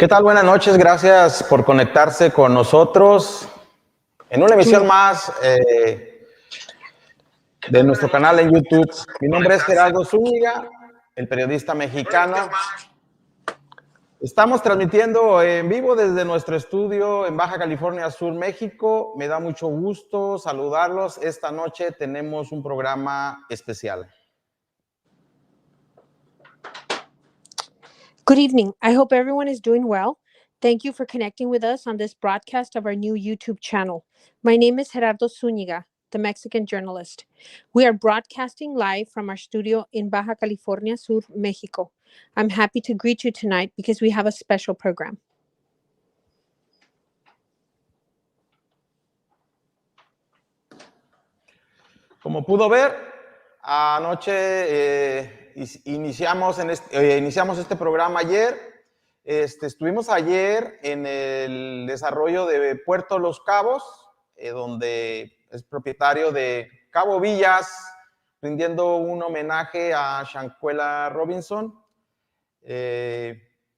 ¿Qué tal? Buenas noches, gracias por conectarse con nosotros en una emisión más de nuestro canal en YouTube. Mi nombre es Gerardo Zúñiga, el periodista mexicano. Estamos transmitiendo en vivo desde nuestro estudio en Baja California Sur, México. Me da mucho gusto saludarlos. Esta noche tenemos un programa especial. Good evening. I hope everyone is doing well. Thank you for connecting with us on this broadcast of our new YouTube channel. My name is Gerardo Zúñiga, the Mexican journalist. We are broadcasting live from our studio in Baja California Sur, Mexico. I'm happy to greet you tonight because we have a special program. Como pudo ver, anoche iniciamos este programa ayer. Estuvimos ayer en el desarrollo de Puerto Los Cabos, donde es propietario de Cabo Villas, rindiendo un homenaje a Shaquella Robinson.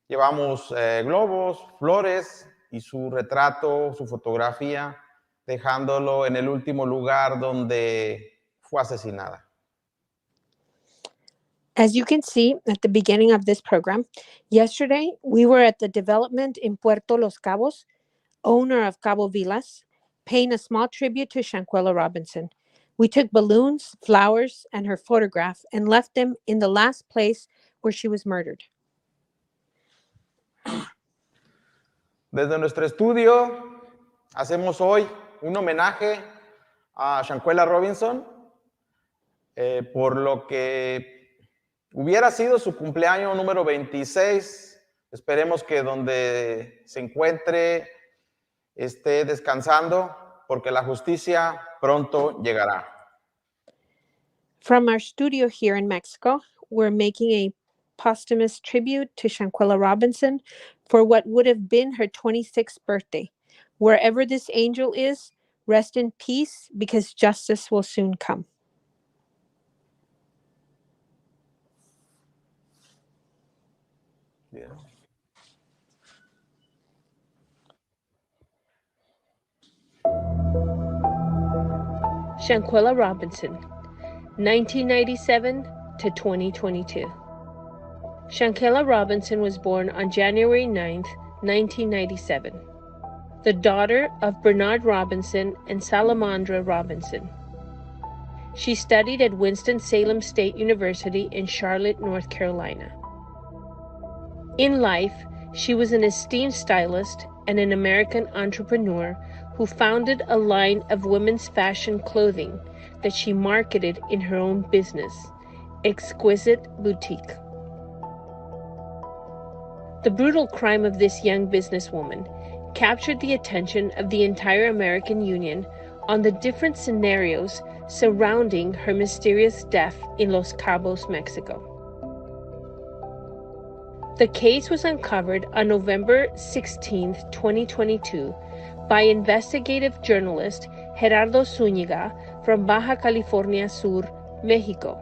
Llevamos globos, flores y su retrato, su fotografía, dejándolo en el último lugar donde fue asesinada. As you can see at the beginning of this program, yesterday we were at the development in Puerto Los Cabos, owner of Cabo Villas, paying a small tribute to Shaquella Robinson. We took balloons, flowers, and her photograph and left them in the last place where she was murdered. Desde nuestro estudio hacemos hoy un homenaje a Shaquella Robinson por lo que hubiera sido su cumpleaños número 26. Esperemos que donde se encuentre esté descansando, porque la justicia pronto llegará. From our studio here in Mexico, we're making a posthumous tribute to Shaquella Robinson for what would have been her 26th birthday. Wherever this angel is, rest in peace, because justice will soon come. Yeah. Shaquella Robinson, 1997 to 2022. Shaquella Robinson was born on January 9th, 1997, the daughter of Bernard Robinson and Salamandra Robinson. She studied at Winston-Salem State University in Charlotte, North Carolina. In life, she was an esteemed stylist and an American entrepreneur who founded a line of women's fashion clothing that she marketed in her own business, Exquisite Boutique. The brutal crime of this young businesswoman captured the attention of the entire American Union on the different scenarios surrounding her mysterious death in Los Cabos, Mexico. The case was uncovered on November 16, 2022, by investigative journalist Gerardo Zúñiga from Baja California Sur, Mexico,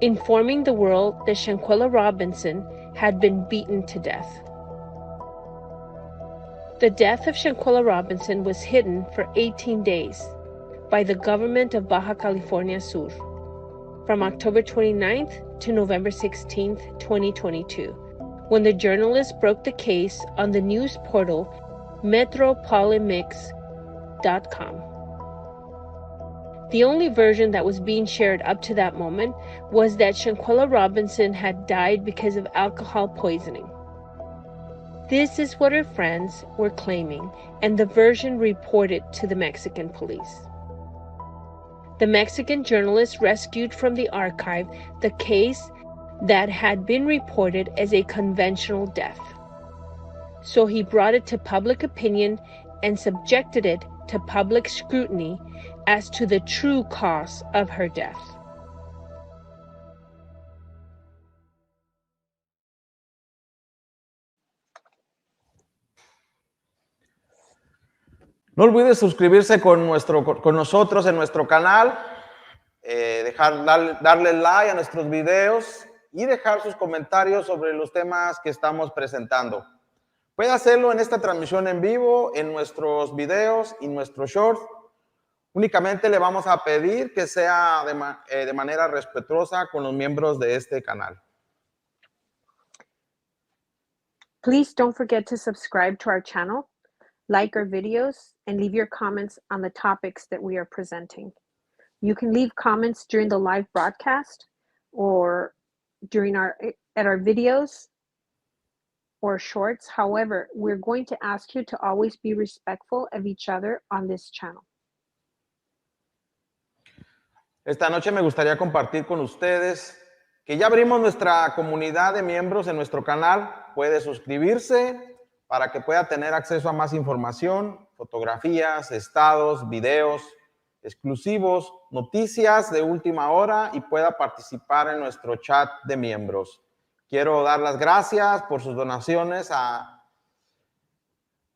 informing the world that Shaquella Robinson had been beaten to death. The death of Shaquella Robinson was hidden for 18 days by the government of Baja California Sur, from October 29th to November 16th, 2022. When the journalist broke the case on the news portal Metropolymix.com. The only version that was being shared up to that moment was that Shaquella Robinson had died because of alcohol poisoning. This is what her friends were claiming, and the version reported to the Mexican police. The Mexican journalist rescued from the archive the case that had been reported as a conventional death. So he brought it to public opinion and subjected it to public scrutiny as to the true cause of her death. No olvide suscribirse con nosotros en nuestro canal, darle like a nuestros videos y dejar sus comentarios sobre los temas que estamos presentando. Puede hacerlo en esta transmisión en vivo, en nuestros videos y nuestros shorts. Únicamente le vamos a pedir que sea de manera respetuosa con los miembros de este canal. Please don't forget to subscribe to our channel, like our videos, and leave your comments on the topics that we are presenting. You can leave comments during the live broadcast or at our videos or shorts. However, we're going to ask you to always be respectful of each other on this channel. Esta noche me gustaría compartir con ustedes que ya abrimos nuestra comunidad de miembros en nuestro canal. Puede suscribirse para que pueda tener acceso a más información, fotografías, estados, videos exclusivos, noticias de última hora y pueda participar en nuestro chat de miembros. Quiero dar las gracias por sus donaciones a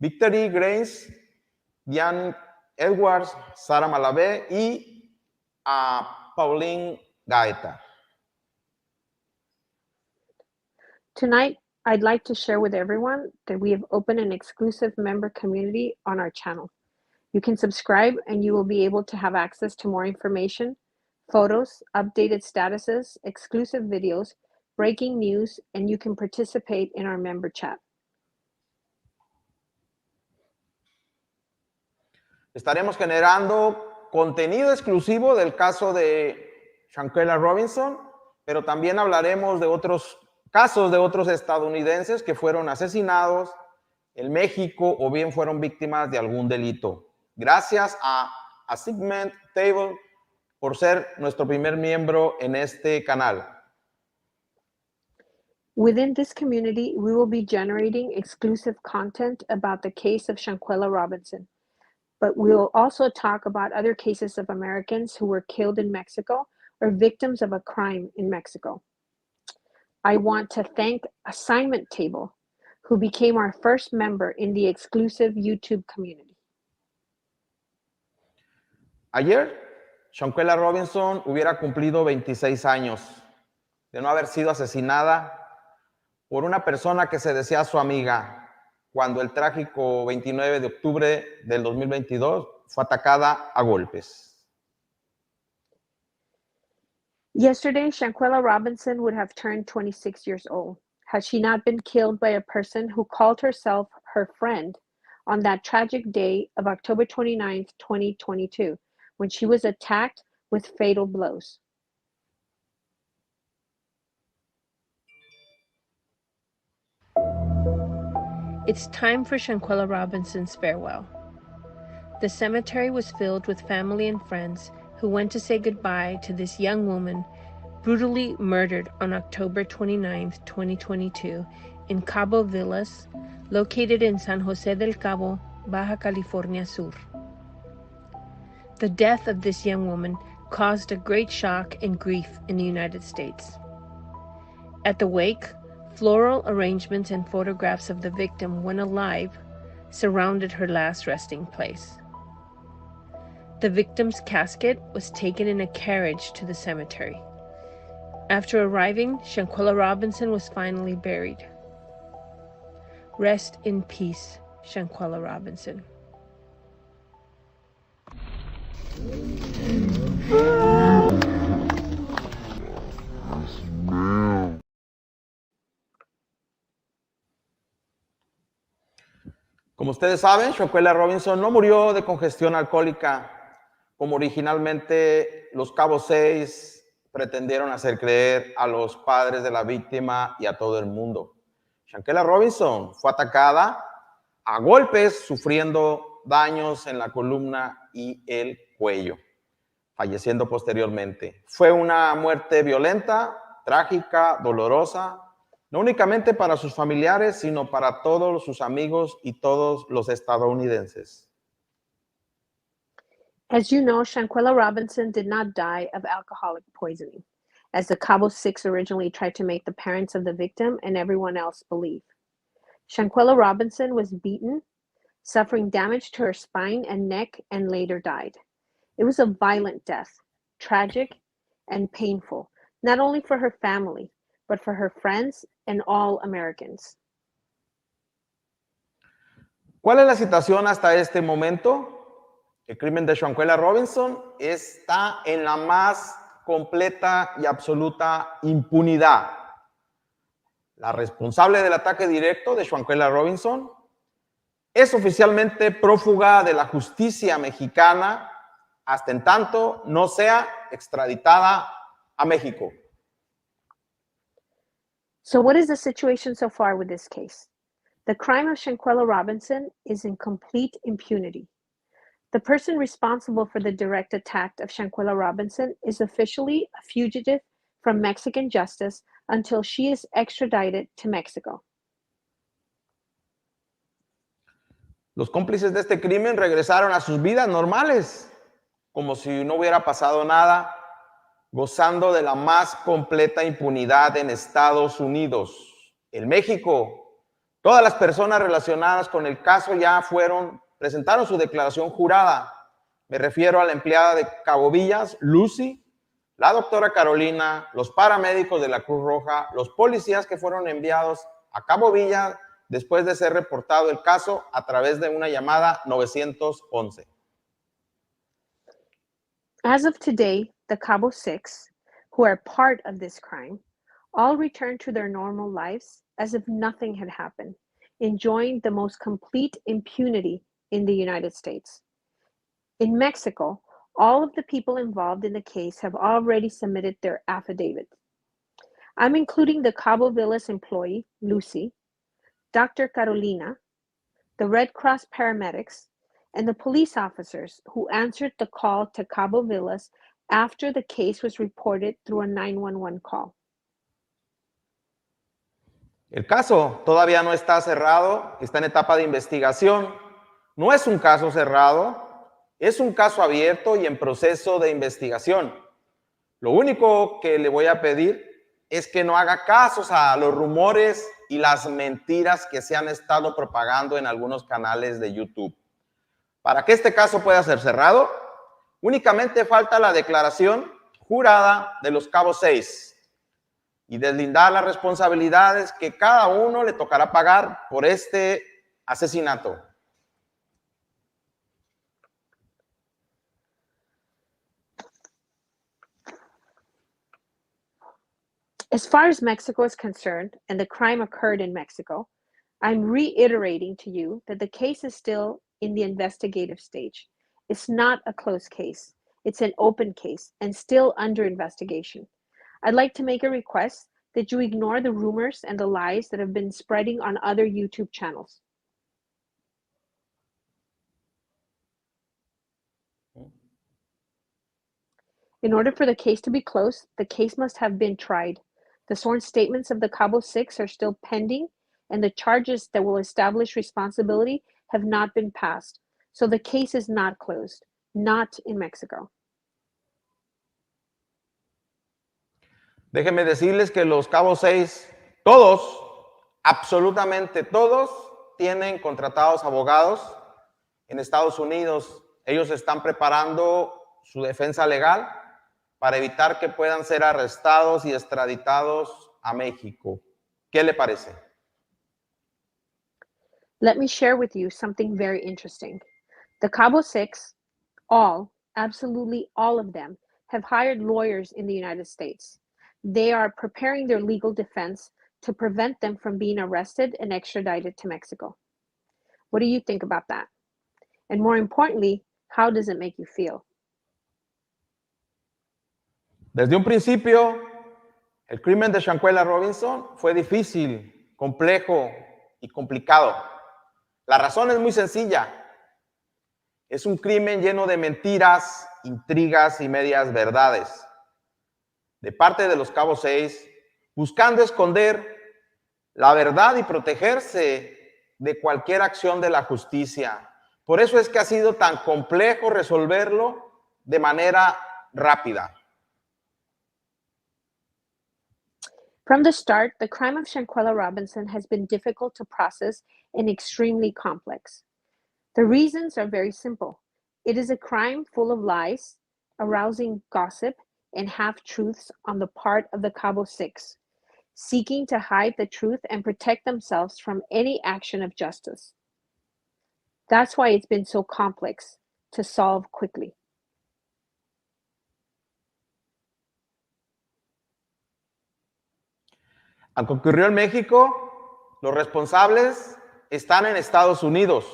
Victory Grace, Diane Edwards, Sara Malavé y a Pauline Gaeta. Tonight, I'd like to share with everyone that we have opened an exclusive member community on our channel. You can subscribe and you will be able to have access to more information, photos, updated statuses, exclusive videos, breaking news, and you can participate in our member chat. Estaremos generando contenido exclusivo del caso de Shaquella Robinson, pero también hablaremos de otros casos de otros estadounidenses que fueron asesinados en México o bien fueron víctimas de algún delito. Gracias a Segment Table por ser nuestro primer miembro en este canal. Within this community, we will be generating exclusive content about the case of Shaquella Robinson, but we will also talk about other cases of Americans who were killed in Mexico or victims of a crime in Mexico. I want to thank Assignment Table, who became our first member in the exclusive YouTube community. Ayer, Shaquella Robinson hubiera cumplido 26 años de no haber sido asesinada por una persona que se decía su amiga cuando el trágico 29 de octubre del 2022 fue atacada a golpes. Yesterday, Shaquella Robinson would have turned 26 years old had she not been killed by a person who called herself her friend on that tragic day of October 29th, 2022, when she was attacked with fatal blows. It's time for Shaquella Robinson's farewell. The cemetery was filled with family and friends who went to say goodbye to this young woman brutally murdered on October 29, 2022 in Cabo Villas, located in San Jose del Cabo, Baja California Sur. The death of this young woman caused a great shock and grief in the United States. At the wake, floral arrangements and photographs of the victim when alive surrounded her last resting place. The victim's casket was taken in a carriage to the cemetery. After arriving, Shaquella Robinson was finally buried. Rest in peace, Shaquella Robinson. Como ustedes saben, Shaquella Robinson no murió de congestión alcohólica, como originalmente los Cabo Six pretendieron hacer creer a los padres de la víctima y a todo el mundo. Shaquella Robinson fue atacada a golpes, sufriendo daños en la columna y el cuello, falleciendo posteriormente. Fue una muerte violenta, trágica, dolorosa, no únicamente para sus familiares, sino para todos sus amigos y todos los estadounidenses. As you know, Shaquella Robinson did not die of alcoholic poisoning, as the Cabo Six originally tried to make the parents of the victim and everyone else believe. Shaquella Robinson was beaten, suffering damage to her spine and neck, and later died. It was a violent death, tragic and painful, not only for her family, but for her friends and all Americans. ¿Cuál es la situación hasta este momento? El crimen de Shaquella Robinson está en la más completa y absoluta impunidad. La responsable del ataque directo de Shaquella Robinson es oficialmente prófuga de la justicia mexicana hasta en tanto no sea extraditada a México. So what is the situation so far with this case? The crime of Shaquella Robinson is in complete impunity. The person responsible for the direct attack of Shaquella Robinson is officially a fugitive from Mexican justice until she is extradited to Mexico. Los cómplices de este crimen regresaron a sus vidas normales, como si no hubiera pasado nada, gozando de la más completa impunidad en Estados Unidos. En México, todas las personas relacionadas con el caso ya presentaron su declaración jurada. Me refiero a la empleada de Cabo Villas, Lucy, la doctora Carolina, los paramédicos de la Cruz Roja, los policías que fueron enviados a Cabo Villas después de ser reportado el caso a través de una llamada 911. As of today, the Cabo Six, who are part of this crime, all returned to their normal lives as if nothing had happened, enjoying the most complete impunity in the United States. In Mexico, all of the people involved in the case have already submitted their affidavit. I'm including the Cabo Villas employee, Lucy, Dr. Carolina, the Red Cross paramedics, and the police officers who answered the call to Cabo Villas after the case was reported through a 911 call. El caso todavía no está cerrado, está en etapa de investigación. No es un caso cerrado, es un caso abierto y en proceso de investigación. Lo único que le voy a pedir es que no haga casos a los rumores y las mentiras que se han estado propagando en algunos canales de YouTube. Para que este caso pueda ser cerrado, únicamente falta la declaración jurada de los Cabo Six y deslindar las responsabilidades que cada uno le tocará pagar por este asesinato. As far as Mexico is concerned, and the crime occurred in Mexico, I'm reiterating to you that the case is still in the investigative stage. It's not a closed case. It's an open case and still under investigation. I'd like to make a request that you ignore the rumors and the lies that have been spreading on other YouTube channels. In order for the case to be closed, the case must have been tried. The sworn statements of the Cabo Six are still pending, and the charges that will establish responsibility have not been passed. So the case is not closed, not in Mexico. Déjenme decirles que los Cabo Six, todos, absolutamente todos, tienen contratados abogados en Estados Unidos. Ellos están preparando su defensa legal para evitar que puedan ser arrestados y extraditados a México. ¿Qué le parece? Let me share with you something very interesting. The Cabo Six, absolutely all of them, have hired lawyers in the United States. They are preparing their legal defense to prevent them from being arrested and extradited to Mexico. What do you think about that? And more importantly, how does it make you feel? Desde un principio, el crimen de Shaquella Robinson fue difícil, complejo y complicado. La razón es muy sencilla. Es un crimen lleno de mentiras, intrigas y medias verdades. De parte de los Cabo Six, buscando esconder la verdad y protegerse de cualquier acción de la justicia. Por eso es que ha sido tan complejo resolverlo de manera rápida. From the start, the crime of Shaquella Robinson has been difficult to process and extremely complex. The reasons are very simple. It is a crime full of lies, arousing gossip, and half-truths on the part of the Cabo Six, seeking to hide the truth and protect themselves from any action of justice. That's why it's been so complex to solve quickly. Aunque ocurrió en México, los responsables están en Estados Unidos.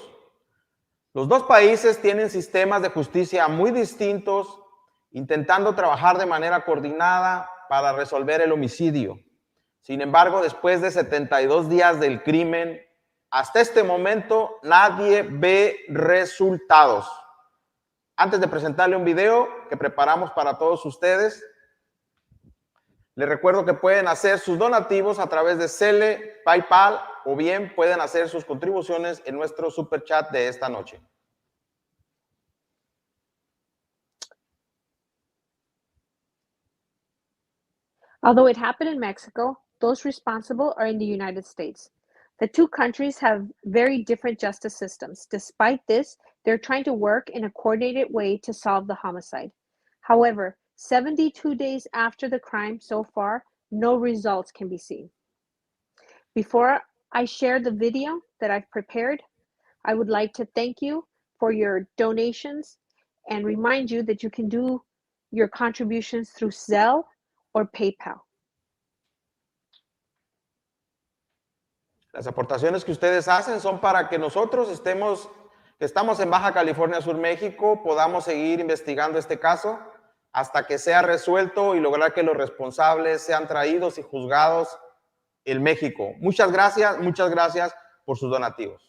Los dos países tienen sistemas de justicia muy distintos, intentando trabajar de manera coordinada para resolver el homicidio. Sin embargo, después de 72 días del crimen, hasta este momento nadie ve resultados. Antes de presentarle un video que preparamos para todos ustedes, les recuerdo que pueden hacer sus donativos a través de Zelle, PayPal o bien pueden hacer sus contribuciones en nuestro super chat de esta noche. Although it happened in Mexico, those responsible are in the United States. The two countries have very different justice systems. Despite this, they're trying to work in a coordinated way to solve the homicide. However, 72 days after the crime so far, no results can be seen. Before I share the video that I've prepared, I would like to thank you for your donations and remind you that you can do your contributions through Zelle or PayPal. Las aportaciones que ustedes hacen son para que nosotros que estamos en Baja California Sur, México, podamos seguir investigando este caso hasta que sea resuelto y lograr que los responsables sean traídos y juzgados en México. Muchas gracias por sus donativos.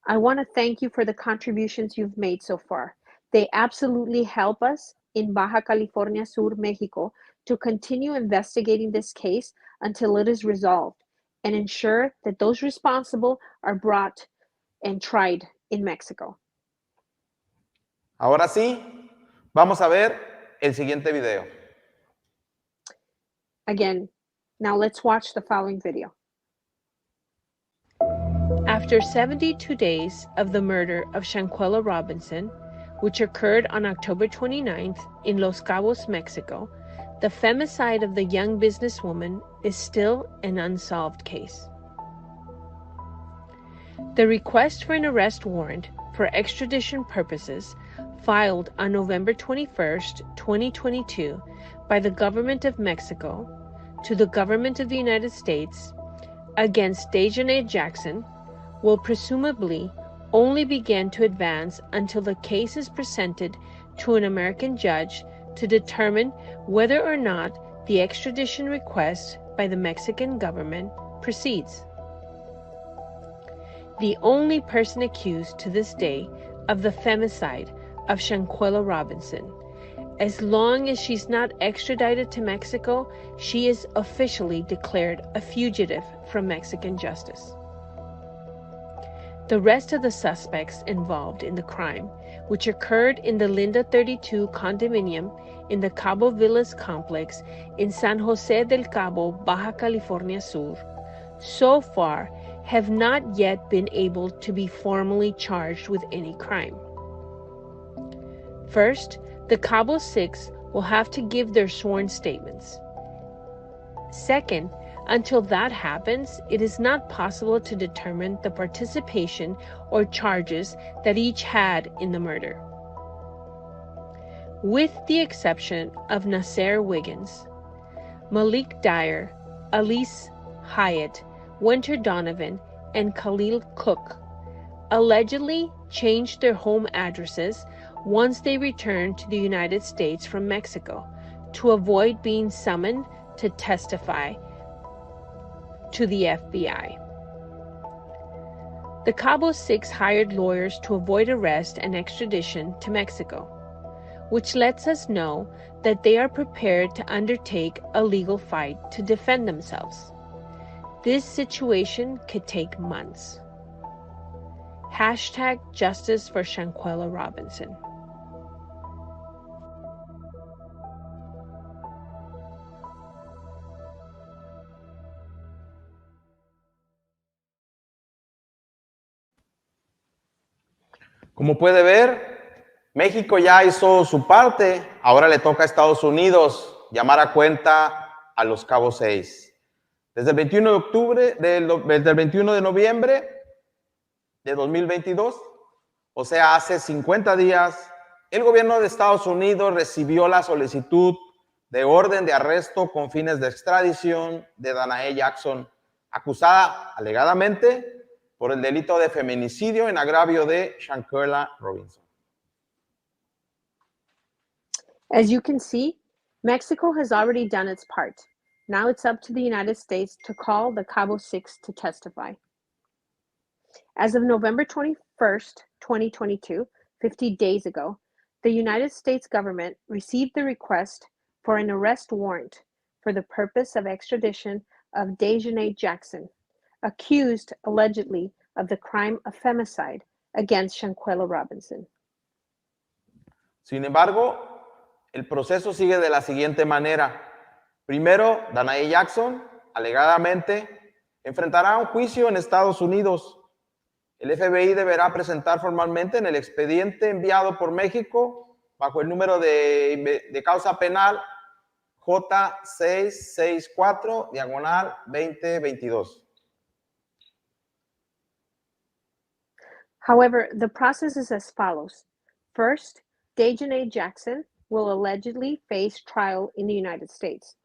I want to thank you for the contributions you've made so far. They absolutely help us in Baja California Sur, Mexico, to continue investigating this case until it is resolved and ensure that those responsible are brought and tried in Mexico. Ahora sí, vamos a ver el siguiente video. Again, now let's watch the following video. After 72 days of the murder of Shaquella Robinson, which occurred on October 29th in Los Cabos, Mexico, the femicide of the young businesswoman is still an unsolved case. The request for an arrest warrant for extradition purposes filed on November 21st, 2022 by the government of Mexico to the government of the United States against Dejanay Jackson will presumably only begin to advance until the case is presented to an American judge to determine whether or not the extradition request by the Mexican government proceeds. The only person accused to this day of the femicide of Shaquella Robinson, as long as she's not extradited to Mexico, she is officially declared a fugitive from Mexican justice. The rest of the suspects involved in the crime, which occurred in the Linda 32 condominium in the Cabo Villas complex in San Jose del Cabo, Baja California Sur, so far have not yet been able to be formally charged with any crime. First, the Cabo Six will have to give their sworn statements. Second, until that happens, it is not possible to determine the participation or charges that each had in the murder. With the exception of Nasser Wiggins, Malik Dyer, Elise Hyatt, Winter Donovan, and Khalil Cook, allegedly changed their home addresses once they returned to the United States from Mexico to avoid being summoned to testify to the FBI. The Cabo Six hired lawyers to avoid arrest and extradition to Mexico, which lets us know that they are prepared to undertake a legal fight to defend themselves. This situation could take months. Hashtag Justice for Shaquella Robinson. Como puede ver, México ya hizo su parte, ahora le toca a Estados Unidos llamar a cuenta a los Cabo Six. Desde el 21 de noviembre, de 2022, o sea, hace 50 días, el gobierno de Estados Unidos recibió la solicitud de orden de arresto con fines de extradición de Danae Jackson, acusada alegadamente por el delito de feminicidio en agravio de Shaquella Robinson. As you can see, Mexico has already done its part. Now it's up to the United States to call the Cabo Six to testify. As of November 21st, 2022, 50 days ago, the United States government received the request for an arrest warrant for the purpose of extradition of Daejhanae Jackson, accused allegedly of the crime of femicide against Shaquella Robinson. Sin embargo, el proceso sigue de la siguiente manera. Primero, Danae Jackson, alegadamente, enfrentará un juicio en Estados Unidos. El FBI deberá presentar formalmente en el expediente enviado por México bajo el número de causa penal J664-2022. However, the process is as follows. First, Daejhanae Jackson will allegedly face trial in the United States.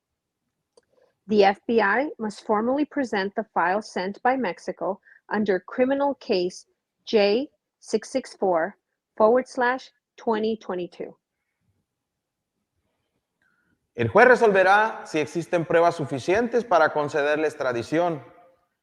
The FBI must formally present the file sent by Mexico under criminal case J664/2022. El juez resolverá si existen pruebas suficientes para conceder la extradición.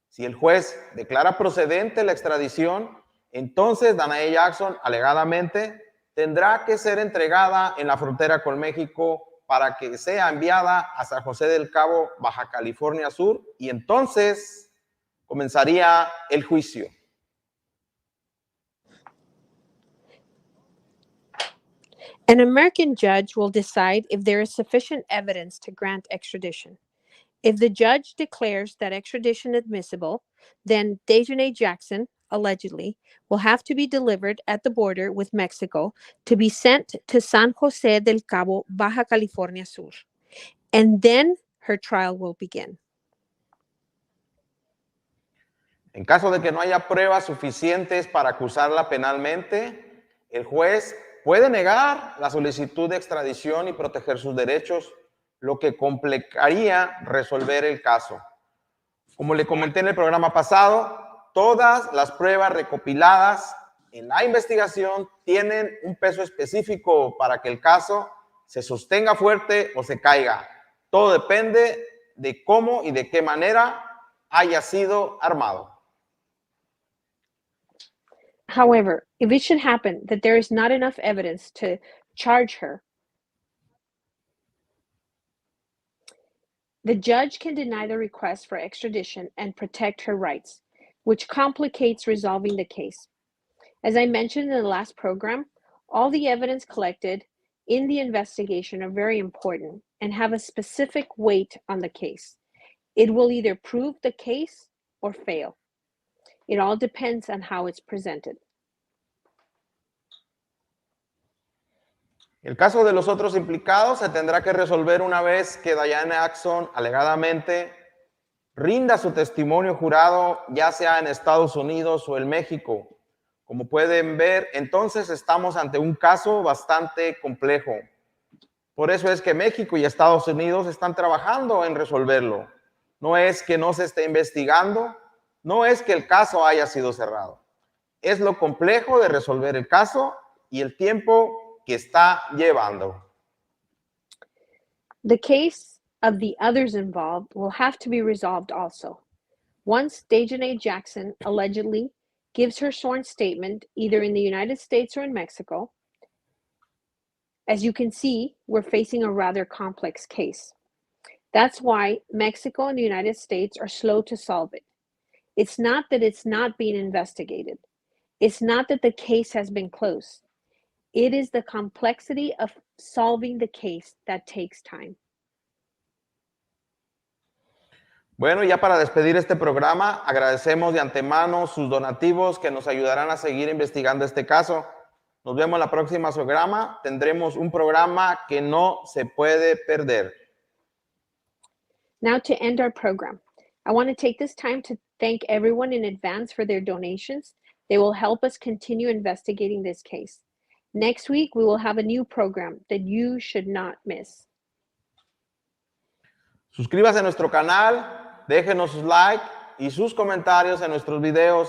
Si el juez declara procedente la extradición, entonces Danae Jackson, alegadamente, tendrá que ser entregada en la frontera con México para que sea enviada a San José del Cabo, Baja California Sur, y entonces comenzaría el juicio. An American judge will decide if there is sufficient evidence to grant extradition. If the judge declares that extradition admissible, then Daejhanae Jackson, allegedly, will have to be delivered at the border with Mexico to be sent to San Jose del Cabo, Baja California Sur. And then her trial will begin. En caso de que no haya pruebas suficientes para acusarla penalmente, el juez puede negar la solicitud de extradición y proteger sus derechos, lo que complicaría resolver el caso. Como le comenté en el programa pasado, todas las pruebas recopiladas en la investigación tienen un peso específico para que el caso se sostenga fuerte o se caiga. Todo depende de cómo y de qué manera haya sido armado. However, if it should happen that there is not enough evidence to charge her, the judge can deny the request for extradition and protect her rights, which complicates resolving the case. As I mentioned in the last program, all the evidence collected in the investigation are very important and have a specific weight on the case. It will either prove the case or fail. It all depends on how it's presented. El caso de los otros implicados se tendrá que resolver una vez que Danae Jackson alegadamente rinda su testimonio jurado, ya sea en Estados Unidos o en México. Como pueden ver, entonces estamos ante un caso bastante complejo. Por eso es que México y Estados Unidos están trabajando en resolverlo. No es que no se esté investigando, no es que el caso haya sido cerrado. Es lo complejo de resolver el caso y el tiempo que está llevando. The case of the others involved will have to be resolved also. Once Daejhanae Jackson allegedly gives her sworn statement either in the United States or in Mexico, as you can see, we're facing a rather complex case. That's why Mexico and the United States are slow to solve it. It's not that it's not being investigated. It's not that the case has been closed. It is the complexity of solving the case that takes time. Bueno, ya para despedir este programa, agradecemos de antemano sus donativos que nos ayudarán a seguir investigando este caso. Nos vemos en la próxima programa. Tendremos un programa que no se puede perder. Now to end our program, I want to take this time to thank everyone in advance for their donations. They will help us continue investigating this case. Next week, we will have a new program that you should not miss. Suscríbase a nuestro canal, déjenos sus likes y sus comentarios en nuestros videos.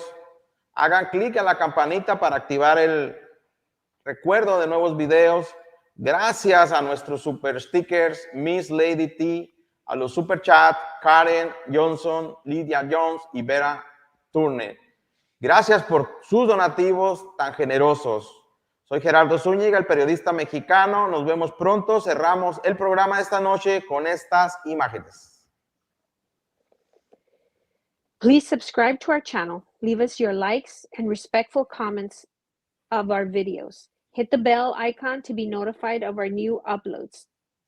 Hagan clic en la campanita para activar el recuerdo de nuevos videos. Gracias a nuestros super stickers, Miss Lady T, a los super chat, Karen Johnson, Lydia Jones y Vera Turner. Gracias por sus donativos tan generosos. Soy Gerardo Zúñiga, el periodista mexicano. Nos vemos pronto. Cerramos el programa de esta noche con estas imágenes. Please subscribe to our channel. Leave us your likes and respectful comments of our videos. Hit the bell icon to be notified of our new uploads.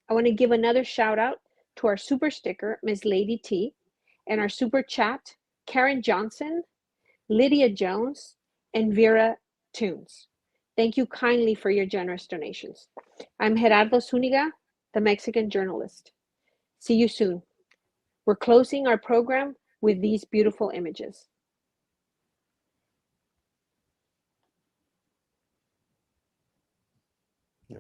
I want to give another shout out to our super sticker, Ms. Lady T, and our super chat, Karen Johnson, Lydia Jones, and Vera Tunes. Thank you kindly for your generous donations. I'm Gerardo Zúñiga, the Mexican journalist. See you soon. We're closing our program with these beautiful images. Yeah.